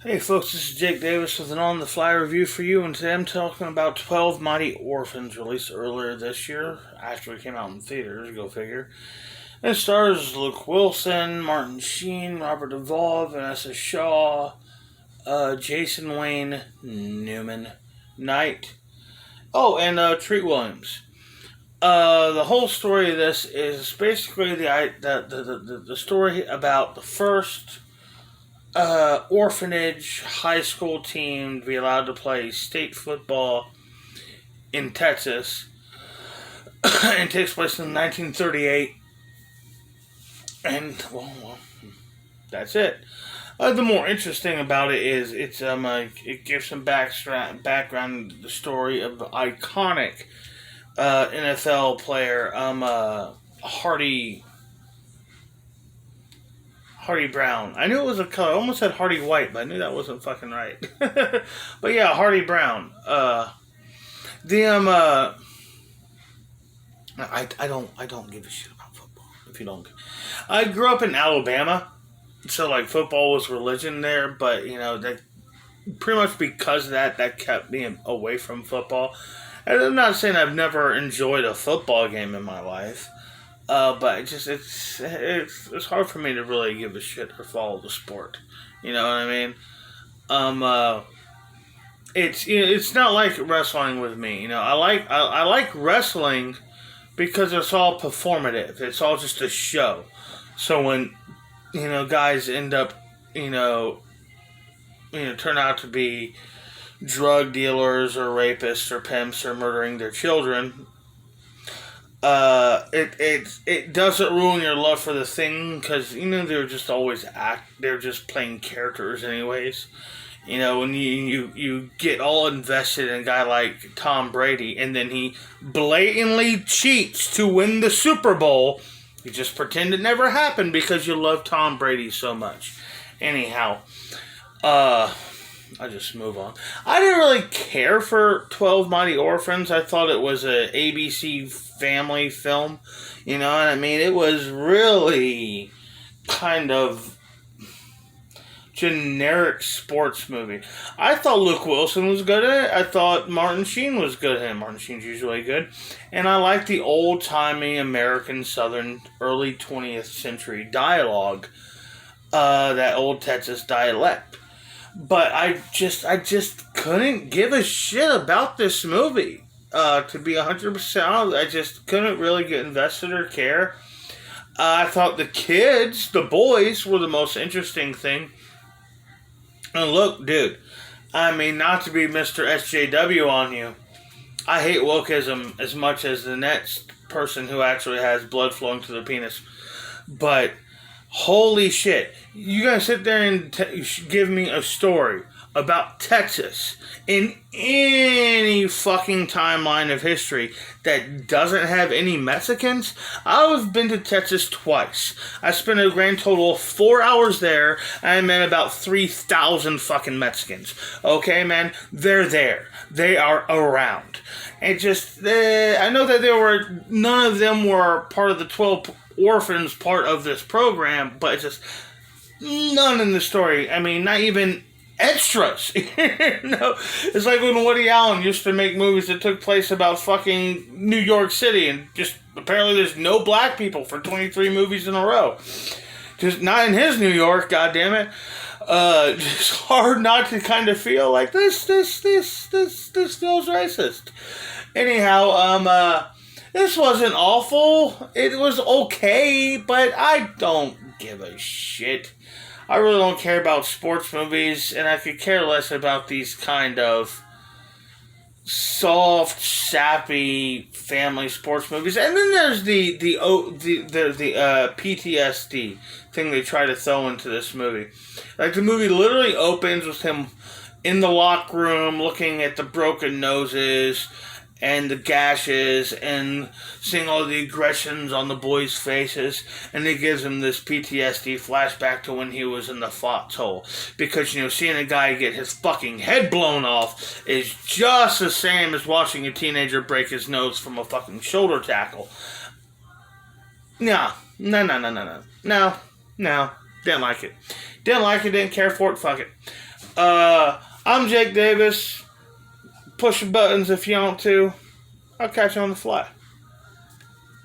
Hey folks, this is Jake Davis with an On the Fly review for you, and today I'm talking about 12 Mighty Orphans, released earlier this year, after it came out in theaters, go figure. It stars Luke Wilson, Martin Sheen, Robert Duvall, Vanessa Shaw, Jason Wayne Newman, Knight, and Treat Williams. The whole story of this is basically the story about the first orphanage high school team to be allowed to play state football in Texas. It takes place in 1938. And, well, that's it. The more interesting about it is it gives some background to the story of the iconic NFL player, Hardy Brown. I knew it was a color. I almost said Hardy White, but I knew that wasn't fucking right. But yeah, Hardy Brown. The I don't give a shit about football. If you don't, I grew up in Alabama, so like football was religion there. But that pretty much because of that kept me away from football. And I'm not saying I've never enjoyed a football game in my life. But it's hard for me to really give a shit or follow the sport. You know what I mean? It's not like wrestling with me. I like wrestling because it's all performative. It's all just a show. So when guys end up turn out to be drug dealers or rapists or pimps or murdering their children, it doesn't ruin your love for the thing because they're just always they're just playing characters anyways. When you get all invested in a guy like Tom Brady and then he blatantly cheats to win the Super Bowl, you just pretend it never happened because you love Tom Brady so much. Anyhow, I just move on. I didn't really care for 12 Mighty Orphans. I thought it was a ABC family film. You know what I mean? It was really kind of generic sports movie. I thought Luke Wilson was good at it. I thought Martin Sheen was good at it. Martin Sheen's usually good. And I like the old-timey American Southern early 20th century dialogue. That old Texas dialect. But I just couldn't give a shit about this movie. To be 100% honest, I just couldn't really get invested or care. I thought the kids, the boys, were the most interesting thing. And look, dude, I mean, not to be Mr. SJW on you, I hate wokeism as much as the next person who actually has blood flowing to their penis. But holy shit. You gotta sit there and give me a story about Texas in any fucking timeline of history that doesn't have any Mexicans. I've been to Texas twice. I spent a grand total of 4 hours there, and I met about 3,000 fucking Mexicans. Okay, man? They're there. They are around. And I know that none of them were part of the 12 orphans part of this program, but it's just none in the story. I mean, not even extras. It's like when Woody Allen used to make movies that took place about fucking New York City, and just apparently there's no black people for 23 movies in a row. Just not in his New York, goddammit. It's hard not to kind of feel like this feels racist. Anyhow, this wasn't awful. It was okay, but I don't give a shit. I really don't care about sports movies, and I could care less about these kind of soft, sappy family sports movies. And then there's the PTSD thing they try to throw into this movie. Like, the movie literally opens with him in the locker room looking at the broken noses and the gashes and seeing all the aggressions on the boys' faces, and it gives him this PTSD flashback to when he was in the foxhole. Because, seeing a guy get his fucking head blown off is just the same as watching a teenager break his nose from a fucking shoulder tackle. No. Didn't like it. Didn't care for it, fuck it. I'm Jake Davis. Push the buttons if you want to. I'll catch you on the fly.